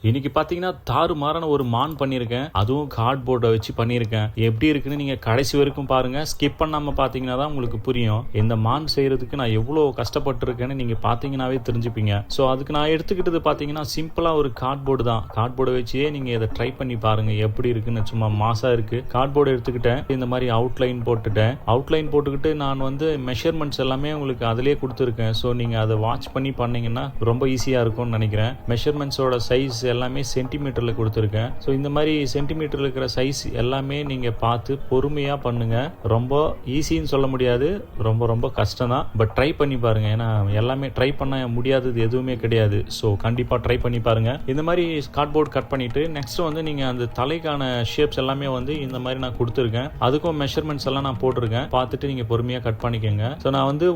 இன்னைக்கு பார்த்தீங்கன்னா, தாறுமாறான ஒரு மான் பண்ணியிருக்கேன். அதுவும் கார்ட்போர்ட வச்சு பண்ணியிருக்கேன். எப்படி இருக்குன்னு நீங்க கடைசி வரைக்கும் பாருங்க. ஸ்கிப் பண்ணாம பார்த்தீங்கன்னா தான் உங்களுக்கு புரியும். இந்த மான் செய்றதுக்கு நான் எவ்வளோ கஷ்டப்பட்டுருக்கேன்னு நீங்க பார்த்தீங்கன்னாவே தெரிஞ்சுப்பீங்க. ஸோ அதுக்கு நான் எடுத்துக்கிட்டது பார்த்தீங்கன்னா, சிம்பிளா ஒரு கார்ட்போர்டு தான். கார்ட்போர்ட வச்சே நீங்க இத ட்ரை பண்ணி பாருங்க. எப்படி இருக்குன்னு சும்மா மாஸா இருக்கு. கார்ட்போர்டு எடுத்துக்கிட்டேன். இந்த மாரி அவுட்லைன் போட்டுட்டேன். அவுட்லைன் போட்டுக்கிட்டு நான் வந்து மெஷர்மெண்ட்ஸ் எல்லாமே உங்களுக்கு அதிலேயே குடுத்துருக்கேன். ஸோ நீங்க அத வாட்ச் பண்ணி பண்ணீங்கன்னா ரொம்ப ஈஸியா இருக்கும்னு நெனைக்கிறேன். மெஷர்மெண்ட்ஸோட சைஸ் எல்லாமே சென்டிமீட்டர்ல கொடுத்துருக்கேன். ஸோ இந்த மாதிரி சென்டிமீட்டர்ல இருக்கிற சைஸ் எல்லாமே நீங்க பார்த்து பொறுமையா பண்ணுங்க. ரொம்ப ஈஸின்னு சொல்ல முடியாது, ரொம்ப ரொம்ப கஷ்டம் தான். பட் ட்ரை பண்ணி பாருங்க. ஏன்னா எல்லாமே ட்ரை பண்ண முடியாதது எதுவுமே கிடையாது. ஸோ கண்டிப்பா ட்ரை பண்ணி பாருங்க. இந்த மாதிரி கார்ட்போர்ட் கட் பண்ணிட்டு நெக்ஸ்ட் வந்து நீங்க அந்த தலைக்கான ஷேப்ஸ் எல்லாமே வந்து இந்த மாதிரி நான் கொடுத்துருக்கேன். அதுக்கும் மெஷர்மெண்ட்ஸ் எல்லாம் நான் போட்டிருக்கேன். பார்த்துட்டு நீங்க பொறுமையா கட் பண்ணிக்கோங்க. ஸோ நான் வந்து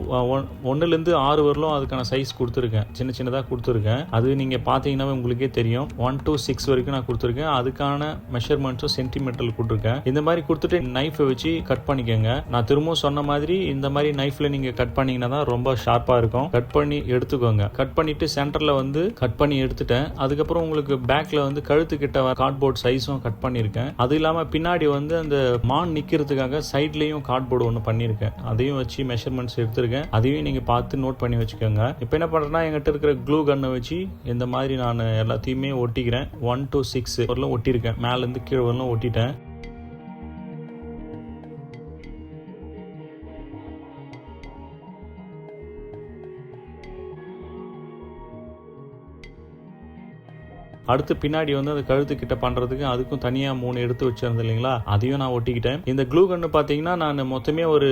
1லேருந்து 6 வரலும் அதுக்கான சைஸ் கொடுத்துருக்கேன். சின்ன சின்னதாக கொடுத்துருக்கேன். அது நீங்க பார்த்தீங்கன்னா உங்களுக்கே தெரியும். 1 to 6 வரைக்கும் நான் கொடுத்துருக்கேன். அதுக்கான மெஷர்மெண்ட்ஸும் சென்டிமீட்டர்ல கொடுத்துருக்கேன். இந்த மாதிரி கொடுத்துட்டு நைஃபை வச்சு கட் பண்ணிக்கோங்க. நான் திரும்பவும் சொன்ன மாதிரி இந்த மாதிரி நைஃப்ல நீங்க கட் பண்ணீங்கன்னா தான் ரொம்ப ஷார்ப்பா இருக்கும். கட் பண்ணி எடுத்துக்கோங்க. கட் பண்ணிட்டு சென்டர்ல வந்து கட் பண்ணி எடுத்துட்டேன். அதுக்கப்புறம் உங்களுக்கு பேக்ல வந்து கழுத்து கிட்ட கார்ட்போர்ட் சைஸும் கட் பண்ணியிருக்கேன். அது இல்லாம பின்னாடி வந்து அந்த மான் நிக்கிறதுக்காக சைட்லயும் கார்ட்போர்டு ஒன்று பண்ணியிருக்கேன். அதையும் வச்சு மெஷர்மெண்ட்ஸ் எடுத்திருக்கேன். அதையும் நீங்க பார்த்து நோட் பண்ணி வச்சுக்கோங்க. இப்போ என்ன பண்றேன்னா, என்கிட்ட இருக்கிற க்ளூ கன்னை வச்சு இந்த மாதிரி நான் எல்லாத்தையுமே ஒட்டிக்கிறேன். 1 to 6 வரலும் ஒட்டியிருக்கேன். மேலேருந்து கீழே வரலும் ஒட்டிட்டேன். அடுத்து பின்னாடி வந்து அந்த கழுத்து கிட்ட பண்றதுக்கு அதுக்கும் தனியா 3 எடுத்து வச்சிருந்தேன் இல்லைங்களா, அதையும் நான் ஒட்டிக்கிட்டேன். இந்த க்ளூ கன்னு பாத்தீங்கன்னா நான் மொத்தமே ஒரு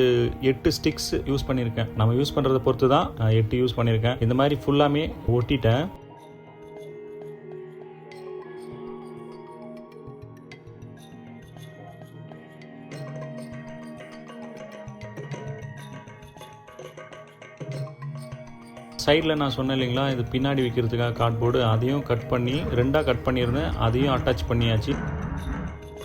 8 ஸ்டிக்ஸ் யூஸ் பண்ணியிருக்கேன். நம்ம யூஸ் பண்றதை பொறுத்து தான் 8 யூஸ் பண்ணியிருக்கேன். இந்த மாதிரி ஃபுல்லாமே ஒட்டிட்டேன். சைடில் நான் சொன்னேன் இல்லைங்களா, இது பின்னாடி வைக்கிறதுக்காக கார்ட்போர்டு, அதையும் கட் பண்ணி 2ஆக கட் பண்ணியிருந்தேன். அதையும் அட்டாச் பண்ணியாச்சு.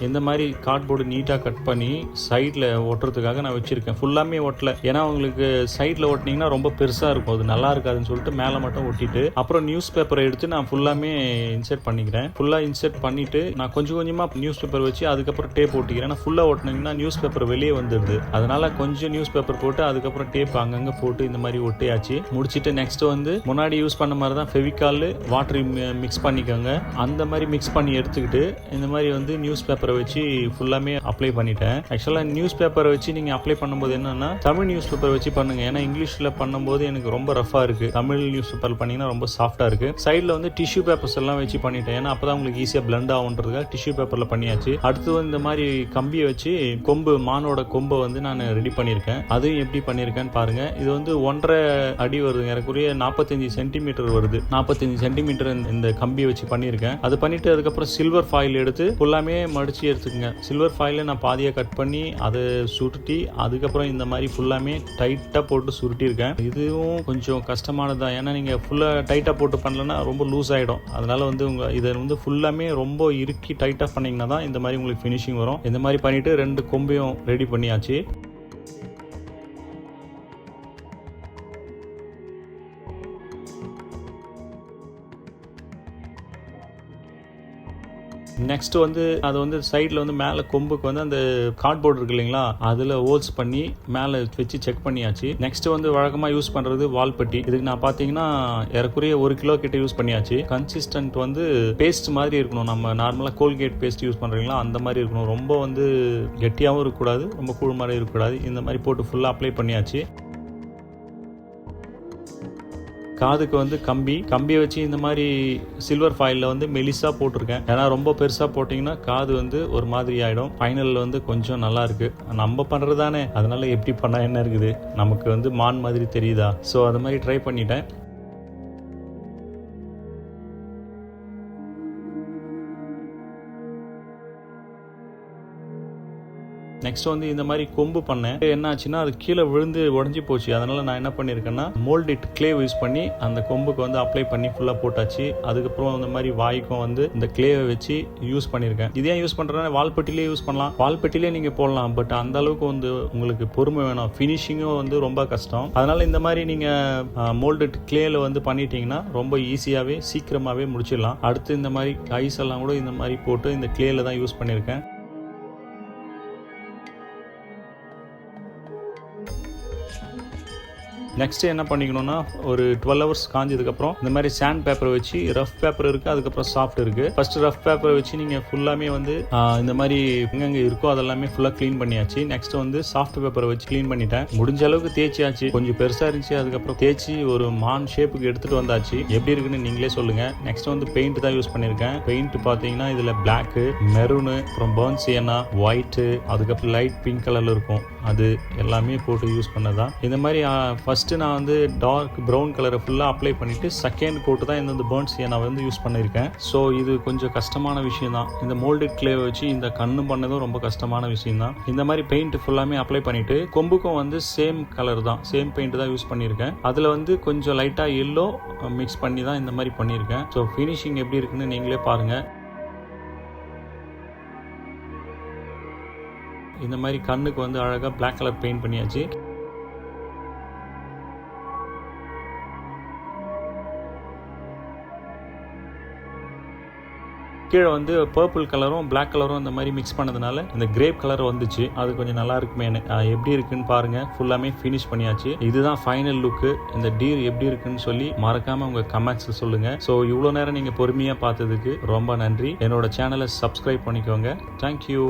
இந்த மாதிரி கார்ட்போர்டு நீட்டாக கட் பண்ணி சைடில் ஒட்டுறதுக்காக நான் வச்சுருக்கேன். ஃபுல்லாமே ஒட்டலை. ஏன்னா உங்களுக்கு சைடில் ஒட்டினீங்கன்னா ரொம்ப பெருசாக இருக்கும், அது நல்லா இருக்காதுன்னு சொல்லிட்டு மேலே மட்டும் ஒட்டிட்டு அப்புறம் நியூஸ் பேப்பரை எடுத்து நான் ஃபுல்லாமே இன்சர்ட் பண்ணிக்கிறேன். ஃபுல்லாக இன்சர்ட் பண்ணிவிட்டு நான் கொஞ்சம் கொஞ்சமாக நியூஸ் பேப்பர் வச்சு அதுக்கப்புறம் டேப் ஒட்டிக்கிறேன். ஏன்னா ஃபுல்லாக ஒட்டினீங்கன்னா நியூஸ் பேப்பர் வெளியே வந்துடுது. அதனால் கொஞ்சம் நியூஸ் பேப்பர் போட்டு அதுக்கப்புறம் டேப் அங்கங்கே போட்டு இந்த மாதிரி ஒட்டியாச்சு. முடிச்சுட்டு நெக்ஸ்ட் வந்து முன்னாடி யூஸ் பண்ண மாதிரி தான் ஃபெவிகால் வாட்டர் மிக்ஸ் பண்ணிக்கோங்க. அந்த மாதிரி மிக்ஸ் பண்ணி எடுத்துக்கிட்டு இந்த மாதிரி வந்து நியூஸ் பேப்பரை வச்சு ஃபுல்லாமே அப்ளை பண்ணிட்டேன். ஆக்சுவலாக நியூஸ் பேப்பரை வச்சு நீங்கள் அப்ளை பண்ணும்போது என்னன்னா, தமிழ் நியூஸ் பேப்பர் வச்சு பண்ணுங்க. ஏன்னா இங்கிலீஷில் பண்ணும்போது எனக்கு ரொம்ப ரஃபாக இருக்குது. தமிழ் நியூஸ் பேப்பர் பண்ணிங்கன்னா ரொம்ப சாஃப்டாக இருக்குது. சைடில் வந்து டிஷ்யூ பேப்பர்ஸ் எல்லாம் வச்சு பண்ணிட்டேன். ஏன்னா அப்போ தான் உங்களுக்கு ஈஸியாக பிளண்ட் ஆகுன்றதுக்காக டிஷ்யூ பேப்பரில் பண்ணியாச்சு. அடுத்து வந்து இந்த மாதிரி கம்பியை வச்சு கொம்பு, மானோட கொம்பை வந்து நான் ரெடி பண்ணியிருக்கேன். அதுவும் எப்படி பண்ணியிருக்கேன்னு பாருங்க. இது வந்து 1.5 அடி வருது, எனக்குரிய 45 சென்டிமீட்டர் வருது. 45 சென்டிமீட்டர் இந்த கம்பியை வச்சு பண்ணியிருக்கேன். அது பண்ணிட்டு அதுக்கப்புறம் சில்வர் ஃபாயில் எடுத்து ஃபுல்லாமே மடிச்சு எடுத்துக்கங்க. சில்வர் ஃபாயில நான் பாதியாக கட் பண்ணி அதை சுருட்டி அதுக்கப்புறம் இந்த மாதிரி ஃபுல்லாமே டைட்டாக போட்டு சுருட்டியிருக்கேன். இதுவும் கொஞ்சம் கஷ்டமானதான். ஏன்னா நீங்கள் ஃபுல்லாக டைட்டாக போட்டு பண்ணலன்னா ரொம்ப லூஸ் ஆகிடும். அதனால வந்து இதை வந்து ஃபுல்லாமே ரொம்ப இறுக்கி டைட்டாக பண்ணிங்கன்னா தான் இந்த மாதிரி உங்களுக்கு ஃபினிஷிங் வரும். இந்த மாதிரி பண்ணிட்டு 2 கொம்பையும் ரெடி பண்ணியாச்சு. நெக்ஸ்ட் வந்து அது வந்து சைடில் வந்து மேலே கொம்புக்கு வந்து அந்த கார்ட்போர்டு இருக்கு இல்லைங்களா, அதில் ஹோல்ஸ் பண்ணி மேலே வச்சு செக் பண்ணியாச்சு. நெக்ஸ்ட் வந்து வழக்கமாக யூஸ் பண்ணுறது வால்பட்டி. இதுக்கு நான் பார்த்தீங்கன்னா ஏறக்குறைய 1 கிலோ கிட்ட யூஸ் பண்ணியாச்சு. கன்சிஸ்டன்ட் வந்து பேஸ்ட் மாதிரி இருக்கணும். நம்ம நார்மலாக கோல்கேட் பேஸ்ட் யூஸ் பண்ணுறீங்களா அந்த மாதிரி இருக்கணும். ரொம்ப வந்து கெட்டியாகவும் இருக்கக்கூடாது, ரொம்ப கூழ் மாதிரி இருக்கக்கூடாது. இந்த மாதிரி போட்டு ஃபுல்லாக அப்ளை பண்ணியாச்சு. காதுக்கு வந்து கம்பியை வச்சு இந்த மாதிரி சில்வர் ஃபாயிலில் வந்து மெலிசா போட்டிருக்கேன். ஏன்னா ரொம்ப பெருசாக போட்டிங்கன்னா காது வந்து ஒரு மாதிரி ஆகிடும். ஃபைனலில் வந்து கொஞ்சம் நல்லா இருக்கு. நம்ம பண்ணுறது தானே, அதனால எப்படி பண்ணால் என்ன இருக்குது, நமக்கு வந்து மான் மாதிரி தெரியுதா. ஸோ அது மாதிரி ட்ரை பண்ணிட்டேன். நெக்ஸ்ட் வந்து இந்த மாதிரி கொம்பு பண்ணேன். என்ன ஆச்சுன்னா அது கீழே விழுந்து உடஞ்சி போச்சு. அதனால நான் என்ன பண்ணியிருக்கேன்னா மோல்டிட் கிளே யூஸ் பண்ணி அந்த கொம்புக்கு வந்து அப்ளை பண்ணி ஃபுல்லாக போட்டாச்சு. அதுக்கப்புறம் இந்த மாதிரி வாய்க்கும் வந்து இந்த கிளேவை வச்சு யூஸ் பண்ணியிருக்கேன். இதே யூஸ் பண்ணுறேன்னா வால்பெட்டிலே யூஸ் பண்ணலாம், வால்பெட்டிலே நீங்கள் போடலாம். பட் அந்த அளவுக்கு வந்து உங்களுக்கு பொறுமை வேணும், ஃபினிஷிங்கும் வந்து ரொம்ப கஷ்டம். அதனால இந்த மாதிரி நீங்கள் மோல்டட் கிளேல வந்து பண்ணிட்டீங்கன்னா ரொம்ப ஈஸியாகவே சீக்கிரமாகவே முடிச்சிடலாம். அடுத்து இந்த மாதிரி ஐஸ் எல்லாம் கூட இந்த மாதிரி போட்டு இந்த கிளேல தான் யூஸ் பண்ணியிருக்கேன். நெக்ஸ்ட் என்ன பண்ணிக்கணும்னா ஒரு 12 hours காஞ்சதுக்கப்புறம் இந்த மாதிரி சாண்ட் பேப்பரை வச்சு, ரஃப் பேப்பர் இருக்குது, அதுக்கப்புறம் சாஃப்ட் இருக்குது. ஃபர்ஸ்ட் ரஃப் பேப்பரை வச்சு நீங்கள் ஃபுல்லாமே வந்து இந்த மாதிரி எங்கெங்கே இருக்கோ அதெல்லாமே ஃபுல்லாக க்ளீன் பண்ணியாச்சு. நெக்ஸ்ட் வந்து சாஃப்ட் பேப்பரை வச்சு க்ளீன் பண்ணிட்டேன். முடிஞ்ச அளவுக்கு தேய்ச்சியாச்சு. கொஞ்சம் பெருசாக இருந்துச்சு, அதுக்கப்புறம் தேய்ச்சி ஒரு மான் ஷேப்புக்கு எடுத்துகிட்டு வந்தாச்சு. எப்படி இருக்குன்னு நீங்களே சொல்லுங்கள். நெக்ஸ்ட் வந்து பெயிண்ட் தான் யூஸ் பண்ணியிருக்கேன். பெயிண்ட் பார்த்தீங்கன்னா இதில் பிளாக்கு, மெரூனு, அப்புறம் பர்ன் சியனா, ஒயிட்டு, அதுக்கப்புறம் லைட் பிங்க் கலரில் இருக்கும், அது எல்லாமே போட்டு யூஸ் பண்ணதான். இந்த மாதிரி ஃபர்ஸ்ட் நான் வந்து டார்க் ப்ரௌன் கலரை ஃபுல்லாக அப்ளை பண்ணிட்டு செகண்ட் கோட்டு தான் இந்த பேர்ன் சியனா வந்து யூஸ் பண்ணியிருக்கேன். ஸோ இது கொஞ்சம் கஷ்டமான விஷயம் தான். இந்த மோல்டட் கிளே வச்சு இந்த கண்ணு பண்ணதும் ரொம்ப கஷ்டமான விஷயம் தான். இந்த மாதிரி பெயிண்ட் ஃபுல்லாமே அப்ளை பண்ணிட்டு கொம்புக்கும் வந்து சேம் கலர் தான், சேம் பெயிண்ட் தான் யூஸ் பண்ணியிருக்கேன். அதில் வந்து கொஞ்சம் லைட்டாக எல்லோ மிக்ஸ் பண்ணி தான் இந்த மாதிரி பண்ணியிருக்கேன். ஸோ ஃபினிஷிங் எப்படி இருக்குன்னு நீங்களே பாருங்கள். இந்த மாதிரி கண்ணுக்கு வந்து அழகாக பிளாக் கலர் பெயிண்ட் பண்ணியாச்சு. கீழே வந்து பர்பிள் கலரும் பிளாக் கலரும் இந்த மாதிரி மிக்ஸ் பண்ணதுனால இந்த கிரேப் கலர் வந்துச்சு. அது கொஞ்சம் நல்லா இருக்குமே. எப்படி இருக்குன்னு பாருங்க. ஃபுல்லாமே ஃபினிஷ் பண்ணியாச்சு. இதுதான் ஃபைனல் லுக்கு. இந்த டீர் எப்படி இருக்குன்னு சொல்லி மறக்காம உங்க கமெண்ட்ஸ் சொல்லுங்க. ஸோ இவ்வளோ நேரம் நீங்க பொறுமையா பார்த்ததுக்கு ரொம்ப நன்றி. என்னோட சேனலை சப்ஸ்கிரைப் பண்ணிக்கோங்க. தேங்க்யூ.